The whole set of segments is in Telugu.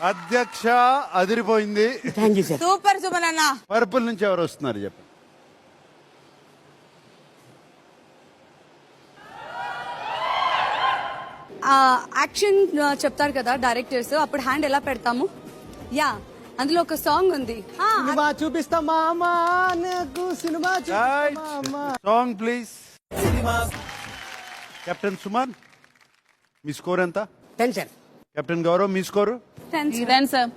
అధ్యక్ష అదిరిపోయింది. Thank you sir. Super Suman అన్న. పర్పుల్ నుంచి ఎవరు వస్తున్నారు చెప్పండి. యాక్షన్ చెప్తారు కదా డైరెక్టర్స్, అప్పుడు హ్యాండ్ ఎలా పెడతాము? యా, అందులో ఒక సాంగ్ ఉంది. సినిమా చూపిస్తా మామా, నాకు సినిమా చూపిస్తా మామా. Song please. Captain Suman, me score ఎంత? 10 సార్. కెప్టెన్ గౌరవ్, మీ స్కోరు? 10 సార్.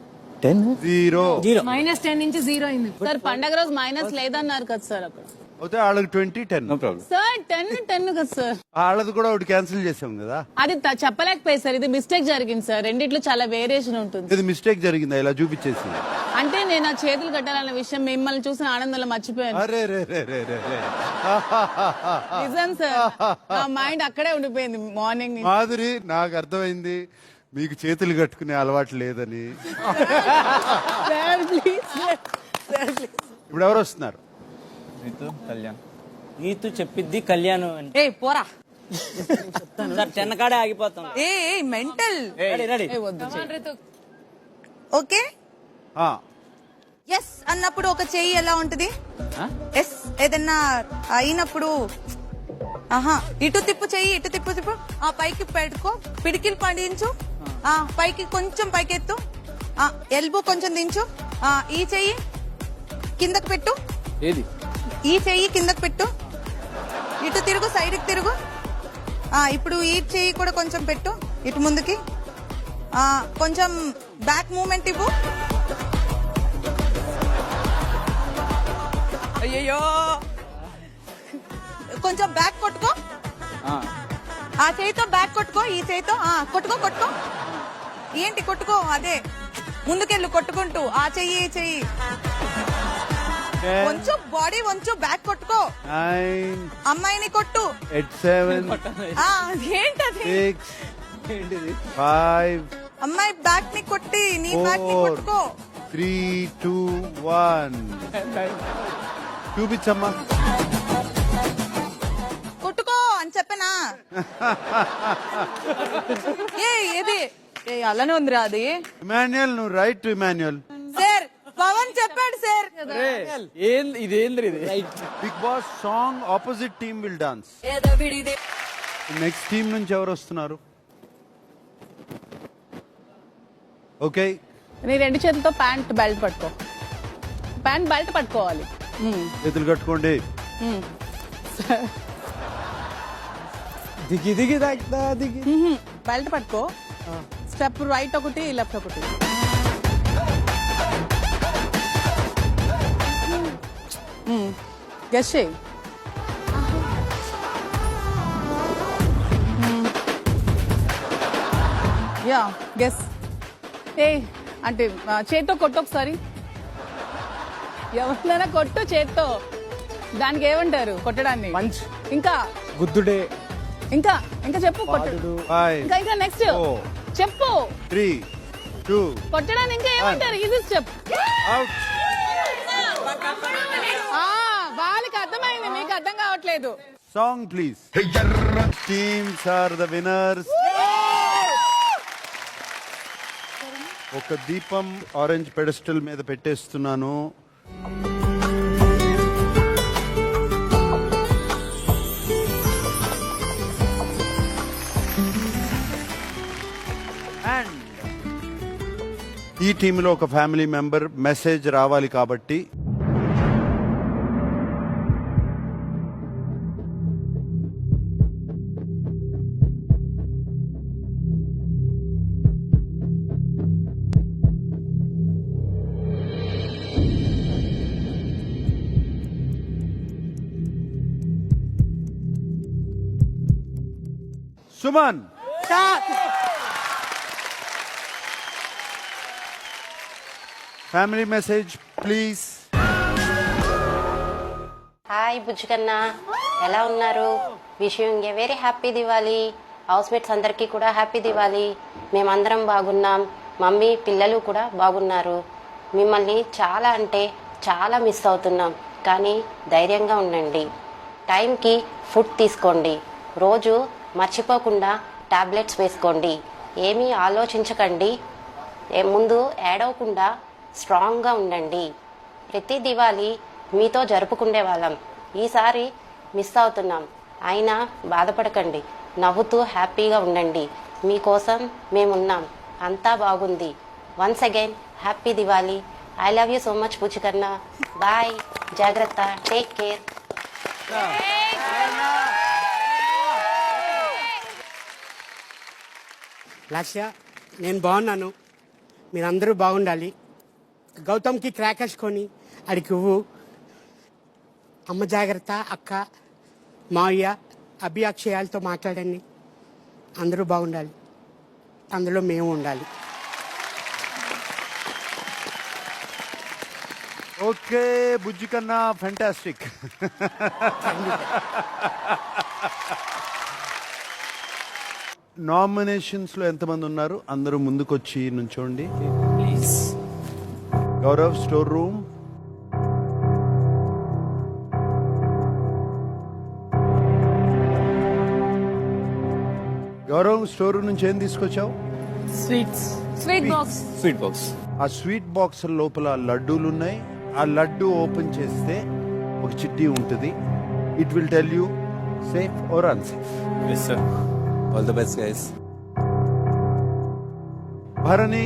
0. -10 నుంచి 0 అయింది సార్. పండగ రోజు మైనస్ లేదన్నారు కదా సార్ అక్కడ. అయితే వాళ్ళకి 20, 10. నో ప్రాబ్లం సార్ 10 కదా సార్. వాళ్ళది కూడా ఒకటి క్యాన్సిల్ చేసాం కదా. అది చెప్పలేకపోయి సార్. ఇది మిస్టేక్ జరిగింది సార్. రెండిట్లో చాలా వేరియేషన్ ఉంటుంది. ఇది మిస్టేక్ జరిగిందా ఇలా చూపించేసి? అంటే నేను ఆ చేతులు కట్టాలన్న విషయం మిమ్మల్ని చూసిన ఆనందంలో మర్చిపోయాను. అరే రే రే రే రే రే. నిజం సార్, నా మైండ్ అక్కడే ఉండిపోయింది మార్నింగ్ నుంచి. మాధురి, నాకు అర్థమైంది మీకు చేతులు కట్టుకునే అలవాటు లేదని. Sir please sir please. ఇప్పుడు ఎవరు వస్తున్నారు? నీతో కళ్యాణ్. నీతు చెప్పిద్ది కళ్యాణ్ అని. ఏ పోరా. సార్ చెన్నకాడే ఆగిపోతాం. ఏ మెంటల్. Ready ready. ఓకే, ఆ, ఎస్ అన్నప్పుడు ఒక చెయ్యి ఎలా ఉంటది? ఎస్ ఏదన్నా అయినప్పుడు ఆహా, ఇటు తిప్పు చెయ్యి, ఇటు తిప్పు. ఆ పైకి పెట్టుకో, పిడికిలు పండించు. ఆ పైకి కొంచెం పైకెత్తు. ఆ ఎల్బో కొంచెం దించు. ఆ ఈ చెయ్యి కిందకు పెట్టు. ఏది? ఈ చెయ్యి కిందకు పెట్టు. ఇటు తిరుగు, సైడ్ కి తిరుగు. ఆ ఇప్పుడు ఈ చెయ్యి కూడా కొంచెం పెట్టు ఇటు ముందుకి. ఆ కొంచెం బ్యాక్ మూమెంట్ ఇవ్వు. అయ్యో, కొంచెం బ్యాక్ కొట్టుకో. ఆ చేయితో బ్యాక్ కొట్టుకో, ఈ చేయితో కొట్టుకో. ఏంటి కొట్టుకో? అదే ముందుకెళ్ళు కొట్టుకుంటూ. ఆ చెయ్యి, ఈ చెయ్యి కొంచెం బాడీ వంచు, బ్యాక్ కొట్టుకో. 9, అమ్మాయిని కొట్టు. 8, 7, ఏంటది? 6, 5, అమ్మాయి బ్యాక్ ని కొట్టి నీ బ్యాక్ ని 4, కొట్టుకో. 3, 2, 1. చూపించమ్మా. కొట్టుకో అని చెప్పనా? ఏది అలానే ఉందిరా అది. ఇమాన్యుయల్, నువ్వు రైట్. ఇమాన్యుయల్, సార్ పవన్ చెప్పాడు సార్. ఇదేంద్ర ఇది? Big boss song opposite team will dance. Next team నుంచి ఎవరు వస్తున్నారు? ఓకే, నీ రెండు చేతులతో ప్యాంట్ బెల్ట్ పట్టుకో. ప్యాంట్ బెల్ట్ పట్టుకోవాలి. చేతులు కట్టుకోండి. దిగి దిగి దాక్తా దిగి. బెల్ట్ పట్టుకో. స్టెప్ రైట్ ఒకటి, లెఫ్ట్ ఒకటి. గెస్ చేయి. Yeah guess. ఏ అంటే చేత్తో కొట్టు ఒకసారి. ఎవరినైనా కొట్టు చేత్తో. దానికి ఏమంటారు కొట్టడాన్ని? పంచ్. ఇంకా గుద్దుడే. ఇంకా చెప్పు. కొట్టు. 5, ఇంకా నెక్స్ట్ 4, చెప్పు. 3, 2, కొట్టడానికి ఇంకా ఏమంటారు? ఇది చెప్పు. అవుట్. వాళ్ళకి అర్థమైంది, మీకు అర్థం కావట్లేదు. Song please. Teams are the winners. ఒక దీపం ఆరెంజ్ పెడస్టల్ మీద పెట్టేస్తున్నాను. అండ్ ఈ టీంలో ఒక ఫ్యామిలీ మెంబర్ మెసేజ్ రావాలి కాబట్టి Suman. Family message please. Hi బుజ్జుకన్నా, ఎలా ఉన్నారు? Wishing a very happy Diwali. Housemates అందరికీ కూడా హ్యాపీ దివాలి. మేమందరం బాగున్నాం. మమ్మీ పిల్లలు కూడా బాగున్నారు. మిమ్మల్ని చాలా అంటే చాలా మిస్ అవుతున్నాం. కానీ ధైర్యంగా ఉండండి. టైంకి ఫుడ్ తీసుకోండి. రోజు మర్చిపోకుండా టాబ్లెట్స్ వేసుకోండి. ఏమీ ఆలోచించకండి. ముందు ఏడవకుండా స్ట్రాంగ్గా ఉండండి. ప్రతి దివాళీ మీతో జరుపుకునే వాళ్ళం, ఈసారి మిస్ అవుతున్నాం. అయినా బాధపడకండి, నవ్వుతూ హ్యాపీగా ఉండండి. మీకోసం మేమున్నాం, అంతా బాగుంది. Once again happy Diwali. I love you so much పూచికన్నా. బాయ్, జాగ్రత్త, టేక్ కేర్. లక్ష్య, నేను బాగున్నాను, మీరందరూ బాగుండాలి. గౌతమ్కి క్రాకర్స్ కొని అడికి ఇవ్వు. అమ్మ జాగ్రత్త, అక్క, మావయ్య, అభి, అక్షయాలతో మాట్లాడండి. అందరూ బాగుండాలి, అందులో మేము ఉండాలి. ఓకే బుజ్జి కన్నా, ఫెంటాస్టిక్. నామినేషన్స్ లో ఎంతమంది ఉన్నారు? అందరూ ముందుకొచ్చి నుంచోండి. Gaurav, store room. Gaurav, store room నుంచి ఏం తీసుకొచ్చావు? Sweet box. Sweet box. ఆ స్వీట్ బాక్స్ లోపల లడ్డూలు ఉన్నాయి. ఆ లడ్డు ఓపెన్ చేస్తే ఒక చిట్టి ఉంటుంది. It will tell you safe or unsafe. Yes sir. All the best guys. Bharani,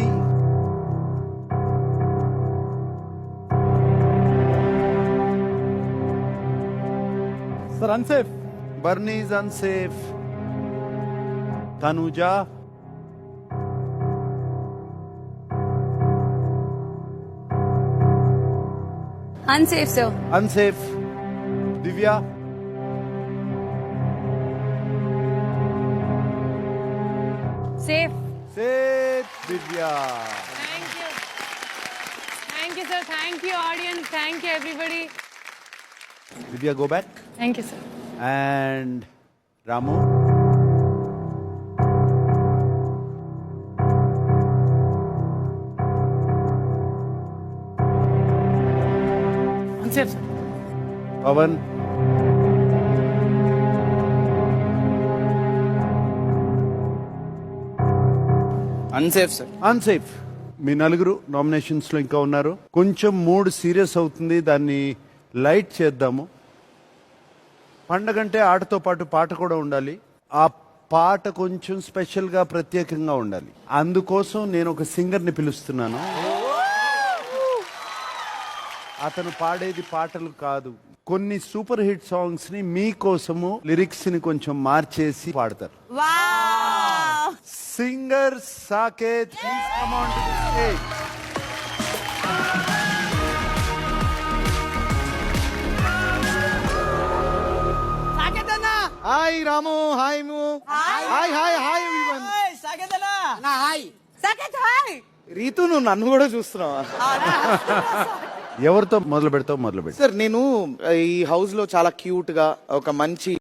sir unsafe. Barney is unsafe. Tanuja, unsafe sir. unsafe. Divya, Safe. safe. Divya. Thank you. Thank you, sir. Thank you, audience. Thank you, everybody. Divya, go back. Thank you, sir. And Ramu. Unsafe, sir. Pavan. Unsafe sir. Unsafe. మీ నలుగురు నామినేషన్స్ లో ఇంకా ఉన్నారు. కొంచెం మూడ్ సీరియస్ అవుతుంది, దాన్ని లైట్ చేద్దాము. పండగంటే ఆటతో పాటు పాట కూడా ఉండాలి. ఆ పాట కొంచెం స్పెషల్ గా ప్రత్యేకంగా ఉండాలి. అందుకోసం నేను ఒక సింగర్ ని పిలుస్తున్నాను. అతను పాడేది పాటలు కాదు, కొన్ని సూపర్ హిట్ సాంగ్స్ ని మీకోసము లిరిక్స్ ని కొంచెం మార్చేసి పాడతారు. Singer Saket, please come on to the stage. Hi Ramu, hi ము, హాయ్ హాయ్ హాయ్ everyone. నా హాయ్. సాకేత్, హాయ్. రీతు, నువ్వు నన్ను కూడా చూస్తున్నావా? ఎవరితో మొదలు పెడతావు? మొదలు పెట్టు. సార్, నేను ఈ హౌస్ లో చాలా క్యూట్ గా ఒక మంచి